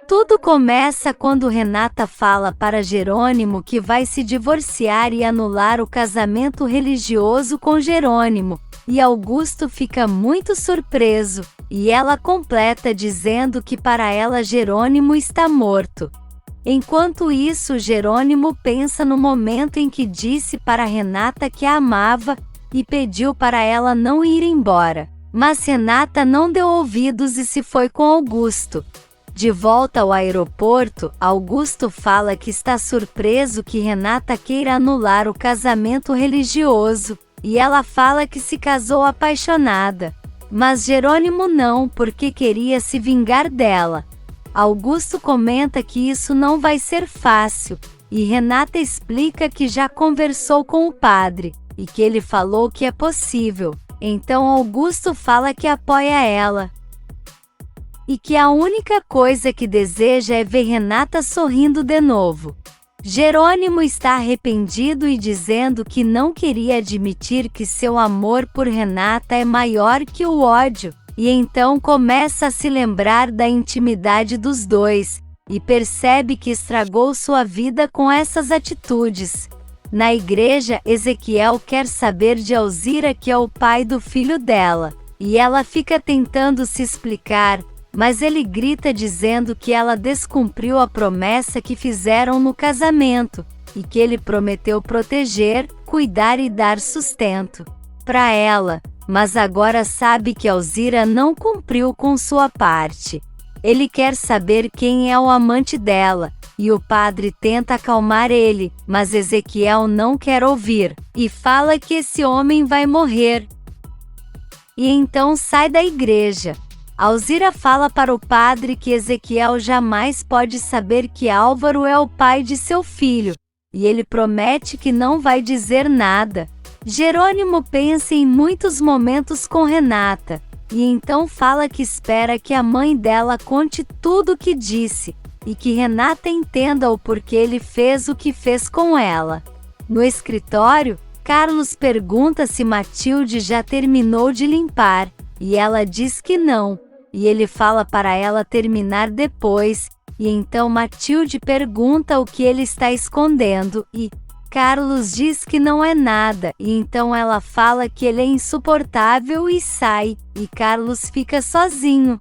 Tudo começa quando Renata fala para Jerônimo que vai se divorciar e anular o casamento religioso com Jerônimo, e Augusto fica muito surpreso, e ela completa dizendo que para ela Jerônimo está morto. Enquanto isso, Jerônimo pensa no momento em que disse para Renata que a amava e pediu para ela não ir embora, mas Renata não deu ouvidos e se foi com Augusto. De volta ao aeroporto, Augusto fala que está surpreso que Renata queira anular o casamento religioso, e ela fala que se casou apaixonada. Mas Jerônimo não, porque queria se vingar dela. Augusto comenta que isso não vai ser fácil, e Renata explica que já conversou com o padre, e que ele falou que é possível. Então Augusto fala que apoia ela, e que a única coisa que deseja é ver Renata sorrindo de novo. Jerônimo está arrependido e dizendo que não queria admitir que seu amor por Renata é maior que o ódio, e então começa a se lembrar da intimidade dos dois, e percebe que estragou sua vida com essas atitudes. Na igreja, Ezequiel quer saber de Alzira que é o pai do filho dela, e ela fica tentando se explicar, mas ele grita dizendo que ela descumpriu a promessa que fizeram no casamento, e que ele prometeu proteger, cuidar e dar sustento para ela, mas agora sabe que Alzira não cumpriu com sua parte. Ele quer saber quem é o amante dela, e o padre tenta acalmar ele, mas Ezequiel não quer ouvir, e fala que esse homem vai morrer. E então sai da igreja. Alzira fala para o padre que Ezequiel jamais pode saber que Álvaro é o pai de seu filho, e ele promete que não vai dizer nada. Jerônimo pensa em muitos momentos com Renata, e então fala que espera que a mãe dela conte tudo o que disse, e que Renata entenda o porquê ele fez o que fez com ela. No escritório, Carlos pergunta se Matilde já terminou de limpar, e ela diz que não. E ele fala para ela terminar depois, e então Matilde pergunta o que ele está escondendo, e Carlos diz que não é nada, e então ela fala que ele é insuportável e sai, e Carlos fica sozinho.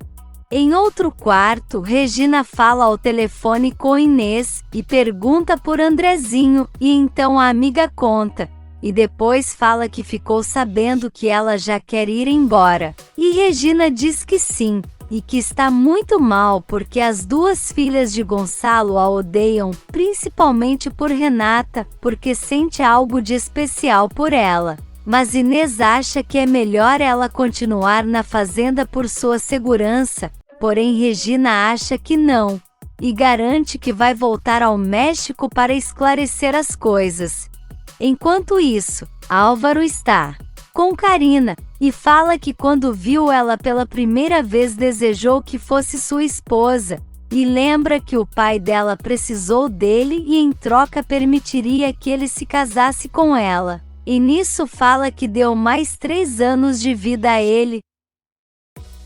Em outro quarto, Regina fala ao telefone com Inês, e pergunta por Andrezinho, e então a amiga conta. E depois fala que ficou sabendo que ela já quer ir embora. E Regina diz que sim, e que está muito mal porque as duas filhas de Gonçalo a odeiam, principalmente por Renata, porque sente algo de especial por ela. Mas Inês acha que é melhor ela continuar na fazenda por sua segurança, porém Regina acha que não, e garante que vai voltar ao México para esclarecer as coisas. Enquanto isso, Álvaro está com Karina, e fala que quando viu ela pela primeira vez desejou que fosse sua esposa, e lembra que o pai dela precisou dele e em troca permitiria que ele se casasse com ela, e nisso fala que deu mais 3 anos de vida a ele.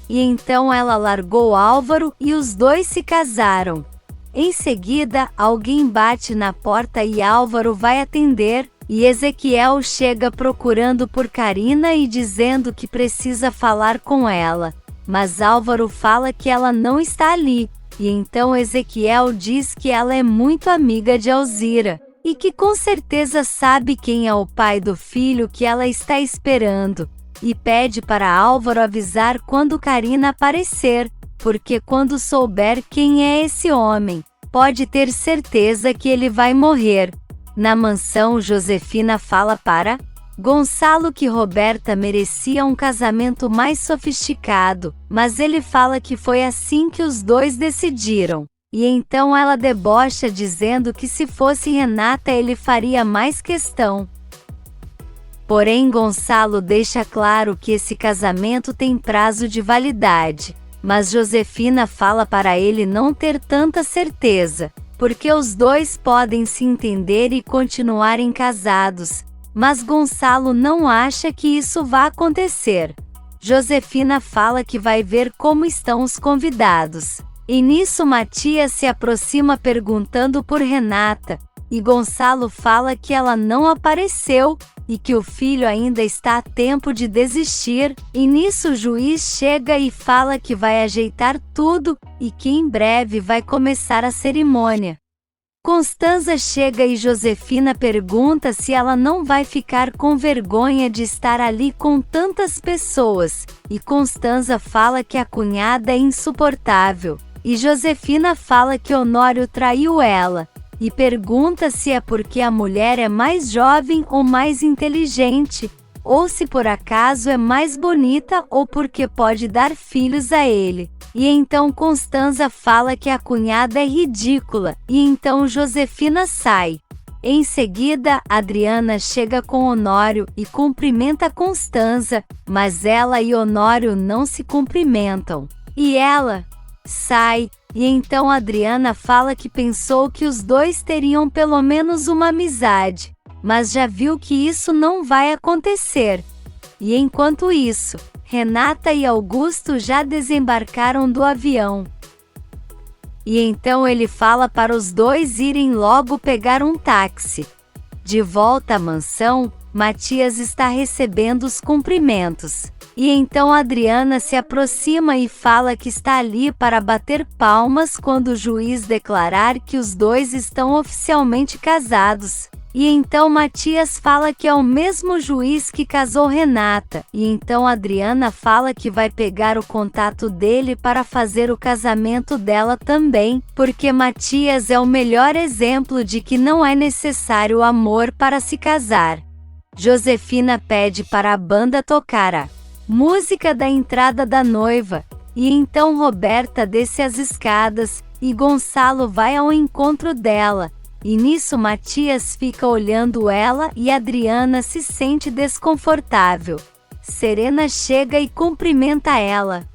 E então ela largou Álvaro e os dois se casaram. Em seguida, alguém bate na porta e Álvaro vai atender, e Ezequiel chega procurando por Karina e dizendo que precisa falar com ela. Mas Álvaro fala que ela não está ali, e então Ezequiel diz que ela é muito amiga de Alzira, e que com certeza sabe quem é o pai do filho que ela está esperando, e pede para Álvaro avisar quando Karina aparecer, porque quando souber quem é esse homem, pode ter certeza que ele vai morrer. Na mansão, Josefina fala para Gonçalo que Roberta merecia um casamento mais sofisticado, mas ele fala que foi assim que os dois decidiram. E então ela debocha dizendo que se fosse Renata ele faria mais questão. Porém Gonçalo deixa claro que esse casamento tem prazo de validade, mas Josefina fala para ele não ter tanta certeza, porque os dois podem se entender e continuarem casados, mas Gonçalo não acha que isso vá acontecer. Josefina fala que vai ver como estão os convidados, E nisso Matias se aproxima perguntando por Renata, e Gonçalo fala que ela não apareceu, e que o filho ainda está a tempo de desistir, e nisso o juiz chega e fala que vai ajeitar tudo, e que em breve vai começar a cerimônia. Constanza chega e Josefina pergunta se ela não vai ficar com vergonha de estar ali com tantas pessoas, e Constanza fala que a cunhada é insuportável, e Josefina fala que Honório traiu ela, e pergunta se é porque a mulher é mais jovem ou mais inteligente, ou se por acaso é mais bonita ou porque pode dar filhos a ele. E então Constanza fala que a cunhada é ridícula, e então Josefina sai. Em seguida, Adriana chega com Honório e cumprimenta Constanza, mas ela e Honório não se cumprimentam. E ela sai, e então Adriana fala que pensou que os dois teriam pelo menos uma amizade, mas já viu que isso não vai acontecer. E enquanto isso, Renata e Augusto já desembarcaram do avião. E então ele fala para os dois irem logo pegar um táxi. De volta à mansão, Matias está recebendo os cumprimentos. E então Adriana se aproxima e fala que está ali para bater palmas quando o juiz declarar que os dois estão oficialmente casados. E então Matias fala que é o mesmo juiz que casou Renata, e então Adriana fala que vai pegar o contato dele para fazer o casamento dela também, porque Matias é o melhor exemplo de que não é necessário amor para se casar. Josefina pede para a banda tocar a música da entrada da noiva, e então Roberta desce as escadas, e Gonçalo vai ao encontro dela. E nisso Matias fica olhando ela e Adriana se sente desconfortável. Serena chega e cumprimenta ela,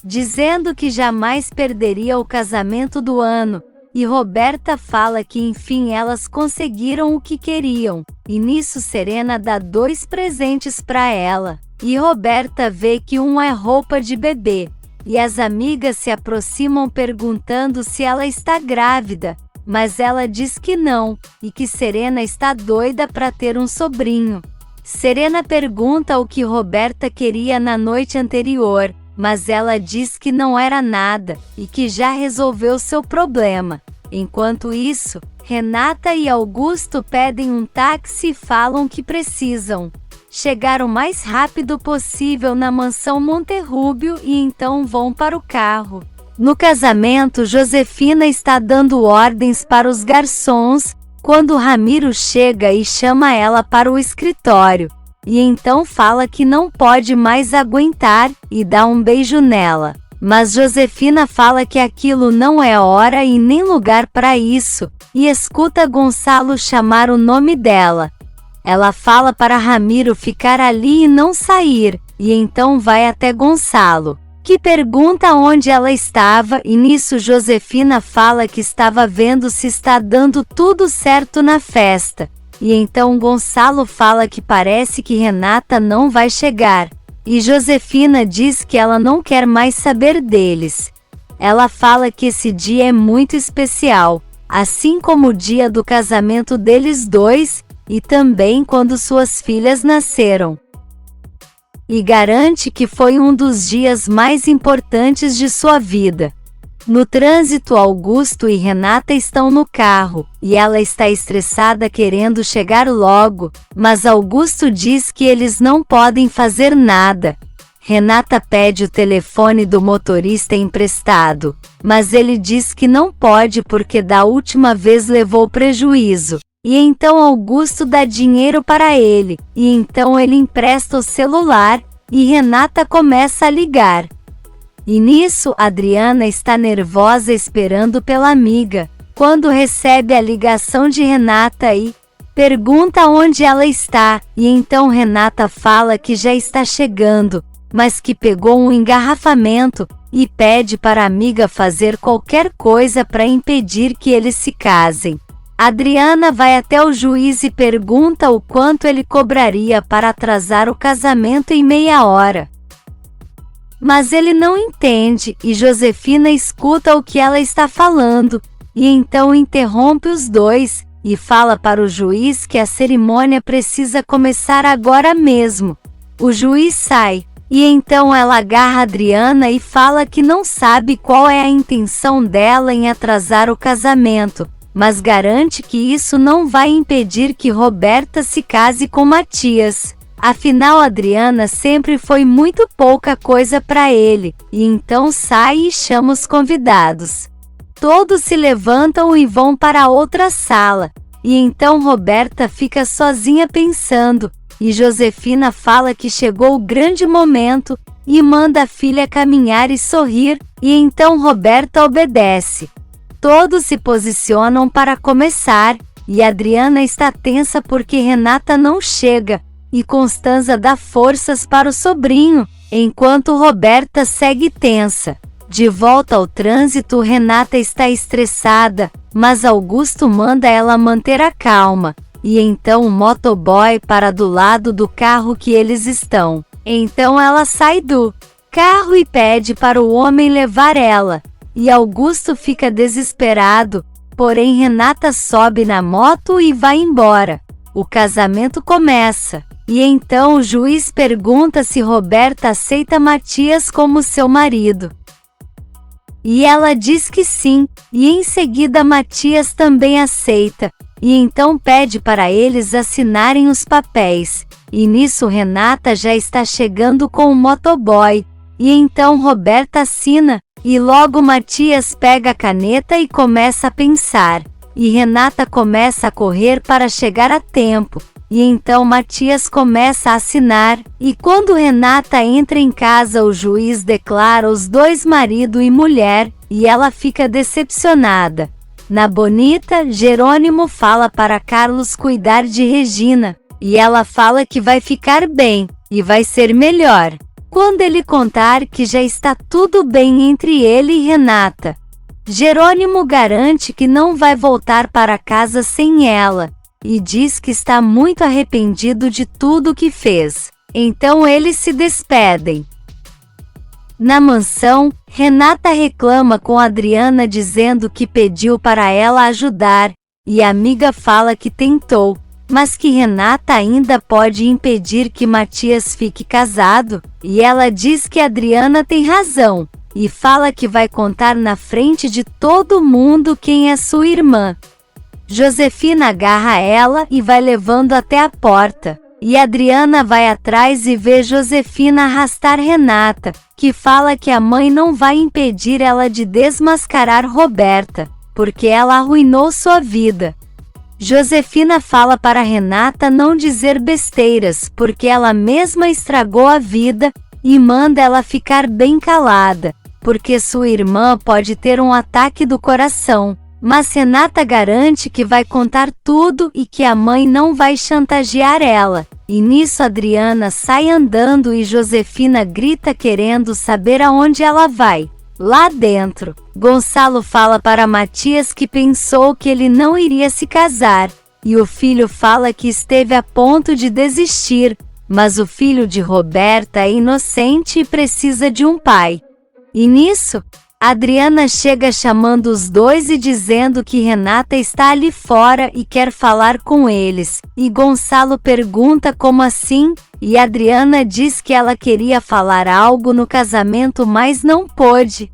dizendo que jamais perderia o casamento do ano, e Roberta fala que enfim elas conseguiram o que queriam, e nisso Serena dá 2 presentes para ela, e Roberta vê que um é roupa de bebê, e as amigas se aproximam perguntando se ela está grávida, mas ela diz que não, e que Serena está doida para ter um sobrinho. Serena pergunta o que Roberta queria na noite anterior, mas ela diz que não era nada, e que já resolveu seu problema. Enquanto isso, Renata e Augusto pedem um táxi e falam que precisam chegar o mais rápido possível na mansão Monterrúbio e então vão para o carro. No casamento, Josefina está dando ordens para os garçons, quando Ramiro chega e chama ela para o escritório, e então fala que não pode mais aguentar, e dá um beijo nela. Mas Josefina fala que aquilo não é hora e nem lugar para isso, e escuta Gonçalo chamar o nome dela. Ela fala para Ramiro ficar ali e não sair, e então vai até Gonçalo, que pergunta onde ela estava, e nisso Josefina fala que estava vendo se está dando tudo certo na festa. E então Gonçalo fala que parece que Renata não vai chegar, e Josefina diz que ela não quer mais saber deles. Ela fala que esse dia é muito especial, assim como o dia do casamento deles dois, e também quando suas filhas nasceram. E garante que foi um dos dias mais importantes de sua vida. No trânsito, Augusto e Renata estão no carro, e ela está estressada querendo chegar logo, mas Augusto diz que eles não podem fazer nada. Renata pede o telefone do motorista emprestado, mas ele diz que não pode porque da última vez levou prejuízo. E então Augusto dá dinheiro para ele, e então ele empresta o celular, e Renata começa a ligar. E nisso, Adriana está nervosa esperando pela amiga, quando recebe a ligação de Renata e pergunta onde ela está, e então Renata fala que já está chegando, mas que pegou um engarrafamento, e pede para a amiga fazer qualquer coisa para impedir que eles se casem. Adriana vai até o juiz e pergunta o quanto ele cobraria para atrasar o casamento em meia hora. Mas ele não entende, e Josefina escuta o que ela está falando, e então interrompe os dois, e fala para o juiz que a cerimônia precisa começar agora mesmo. O juiz sai, e então ela agarra Adriana e fala que não sabe qual é a intenção dela em atrasar o casamento, mas garante que isso não vai impedir que Roberta se case com Matias. Afinal, Adriana sempre foi muito pouca coisa para ele, e então sai e chama os convidados. Todos se levantam e vão para outra sala, e então Roberta fica sozinha pensando, e Josefina fala que chegou o grande momento, e manda a filha caminhar e sorrir, e então Roberta obedece. Todos se posicionam para começar, e Adriana está tensa porque Renata não chega, e Constanza dá forças para o sobrinho, enquanto Roberta segue tensa. De volta ao trânsito, Renata está estressada, mas Augusto manda ela manter a calma, e então o motoboy para do lado do carro que eles estão. Então ela sai do carro e pede para o homem levar ela, e Augusto fica desesperado, porém Renata sobe na moto e vai embora. O casamento começa. E então o juiz pergunta se Roberta aceita Matias como seu marido. E ela diz que sim, e em seguida Matias também aceita, e então pede para eles assinarem os papéis. E nisso Renata já está chegando com o motoboy, e então Roberta assina, e logo Matias pega a caneta e começa a pensar, e Renata começa a correr para chegar a tempo. E então Matias começa a assinar, e quando Renata entra em casa o juiz declara os dois marido e mulher, e ela fica decepcionada. Na bonita, Jerônimo fala para Carlos cuidar de Regina, e ela fala que vai ficar bem, e vai ser melhor, quando ele contar que já está tudo bem entre ele e Renata. Jerônimo garante que não vai voltar para casa sem ela, e diz que está muito arrependido de tudo que fez. Então eles se despedem. Na mansão, Renata reclama com Adriana dizendo que pediu para ela ajudar, e a amiga fala que tentou, mas que Renata ainda pode impedir que Matias fique casado, e ela diz que Adriana tem razão, e fala que vai contar na frente de todo mundo quem é sua irmã. Josefina agarra ela e vai levando até a porta, e Adriana vai atrás e vê Josefina arrastar Renata, que fala que a mãe não vai impedir ela de desmascarar Roberta, porque ela arruinou sua vida. Josefina fala para Renata não dizer besteiras, porque ela mesma estragou a vida, e manda ela ficar bem calada, porque sua irmã pode ter um ataque do coração. Mas Renata garante que vai contar tudo e que a mãe não vai chantagear ela. E nisso Adriana sai andando e Josefina grita querendo saber aonde ela vai. Lá dentro, Gonçalo fala para Matias que pensou que ele não iria se casar. E o filho fala que esteve a ponto de desistir, mas o filho de Roberta é inocente e precisa de um pai. E nisso, Adriana chega chamando os dois e dizendo que Renata está ali fora e quer falar com eles, e Gonçalo pergunta como assim, e Adriana diz que ela queria falar algo no casamento mas não pôde.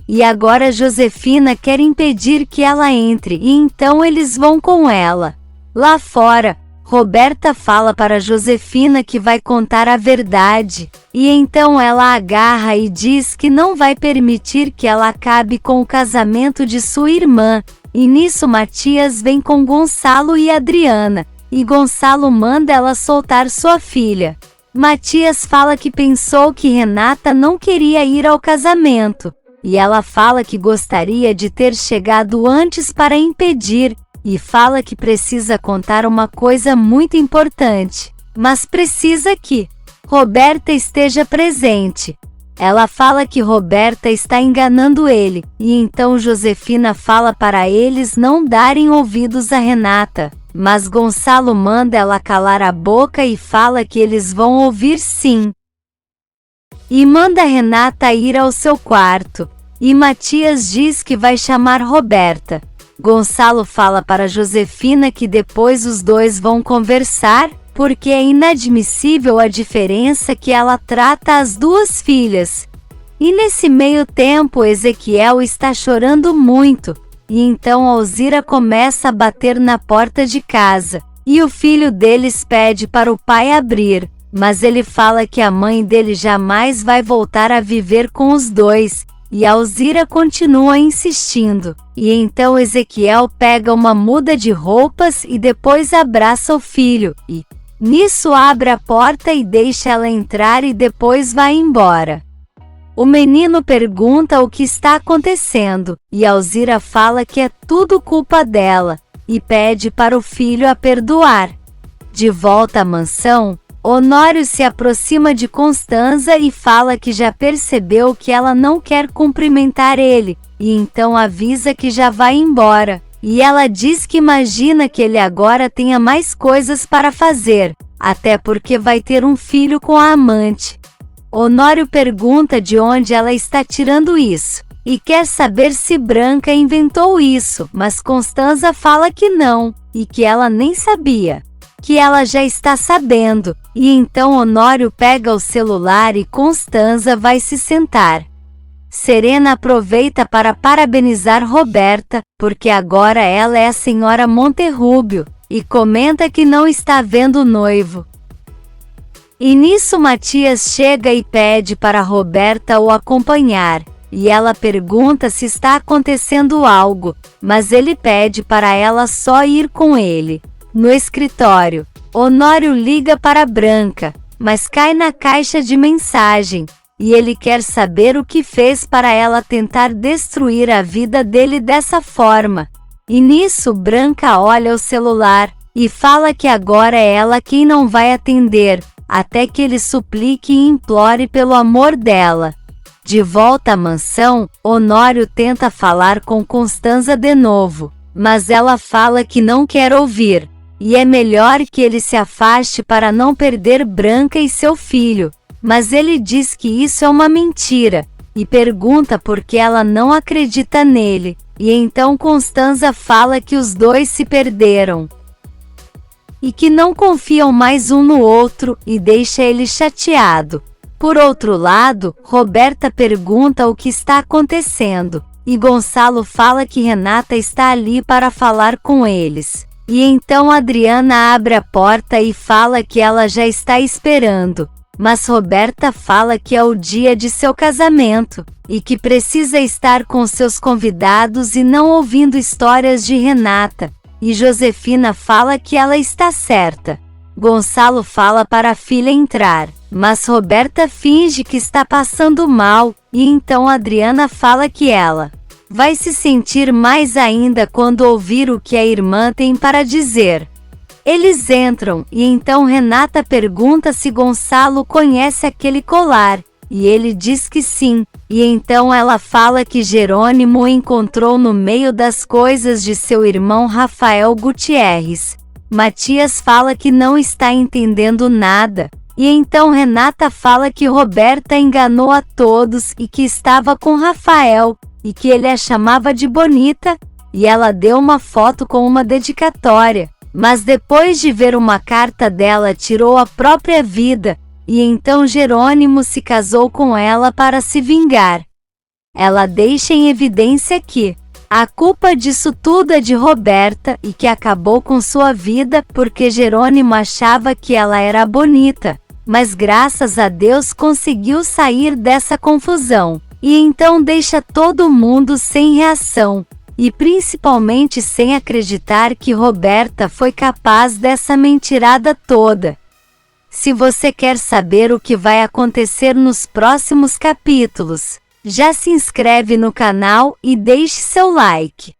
E agora Josefina quer impedir que ela entre e então eles vão com ela. Lá fora, Roberta fala para Josefina que vai contar a verdade, e então ela agarra e diz que não vai permitir que ela acabe com o casamento de sua irmã, e nisso Matias vem com Gonçalo e Adriana, e Gonçalo manda ela soltar sua filha. Matias fala que pensou que Renata não queria ir ao casamento, e ela fala que gostaria de ter chegado antes para impedir, e fala que precisa contar uma coisa muito importante, mas precisa que Roberta esteja presente. Ela fala que Roberta está enganando ele, e então Josefina fala para eles não darem ouvidos a Renata, mas Gonçalo manda ela calar a boca e fala que eles vão ouvir sim. e manda Renata ir ao seu quarto. E Matias diz que vai chamar Roberta. Gonçalo fala para Josefina que depois os dois vão conversar, porque é inadmissível a diferença que ela trata as duas filhas. E nesse meio tempo Ezequiel está chorando muito, e então Alzira começa a bater na porta de casa, e o filho deles pede para o pai abrir, mas ele fala que a mãe dele jamais vai voltar a viver com os dois, e Alzira continua insistindo. E então Ezequiel pega uma muda de roupas e depois abraça o filho, e nisso abre a porta e deixa ela entrar e depois vai embora. O menino pergunta o que está acontecendo, e Alzira fala que é tudo culpa dela, e pede para o filho a perdoar. De volta à mansão, Honório se aproxima de Constanza e fala que já percebeu que ela não quer cumprimentar ele, e então avisa que já vai embora. E ela diz que imagina que ele agora tenha mais coisas para fazer, até porque vai ter um filho com a amante. Honório pergunta de onde ela está tirando isso, e quer saber se Branca inventou isso, mas Constanza fala que não, e que ela nem sabia. Que ela já está sabendo, e então Honório pega o celular e Constanza vai se sentar. Serena aproveita para parabenizar Roberta, porque agora ela é a senhora Monterrubio, e comenta que não está vendo o noivo. E nisso Matias chega e pede para Roberta o acompanhar, e ela pergunta se está acontecendo algo, mas ele pede para ela só ir com ele. No escritório, Honório liga para Branca, mas cai na caixa de mensagem, e ele quer saber o que fez para ela tentar destruir a vida dele dessa forma. E nisso Branca olha o celular, e fala que agora é ela quem não vai atender, até que ele suplique e implore pelo amor dela. De volta à mansão, Honório tenta falar com Constanza de novo, mas ela fala que não quer ouvir, e é melhor que ele se afaste para não perder Branca e seu filho, mas ele diz que isso é uma mentira, e pergunta por que ela não acredita nele, e então Constanza fala que os dois se perderam e que não confiam mais um no outro, e deixa ele chateado. Por outro lado, Roberta pergunta o que está acontecendo, e Gonçalo fala que Renata está ali para falar com eles. E então Adriana abre a porta e fala que ela já está esperando, mas Roberta fala que é o dia de seu casamento, e que precisa estar com seus convidados e não ouvindo histórias de Renata. E Josefina fala que ela está certa. Gonçalo fala para a filha entrar, mas Roberta finge que está passando mal, e então Adriana fala que ela vai se sentir mais ainda quando ouvir o que a irmã tem para dizer. Eles entram, e então Renata pergunta se Gonçalo conhece aquele colar, e ele diz que sim, e então ela fala que Jerônimo o encontrou no meio das coisas de seu irmão Rafael Gutierrez. Matias fala que não está entendendo nada, e então Renata fala que Roberta enganou a todos e que estava com Rafael, e que ele a chamava de bonita, e ela deu uma foto com uma dedicatória, mas depois de ver uma carta dela tirou a própria vida, e então Jerônimo se casou com ela para se vingar. Ela deixa em evidência que a culpa disso tudo é de Roberta e que acabou com sua vida porque Jerônimo achava que ela era bonita, mas graças a Deus conseguiu sair dessa confusão. E então deixa todo mundo sem reação, e principalmente sem acreditar que Roberta foi capaz dessa mentirada toda. Se você quer saber o que vai acontecer nos próximos capítulos, já se inscreve no canal e deixe seu like.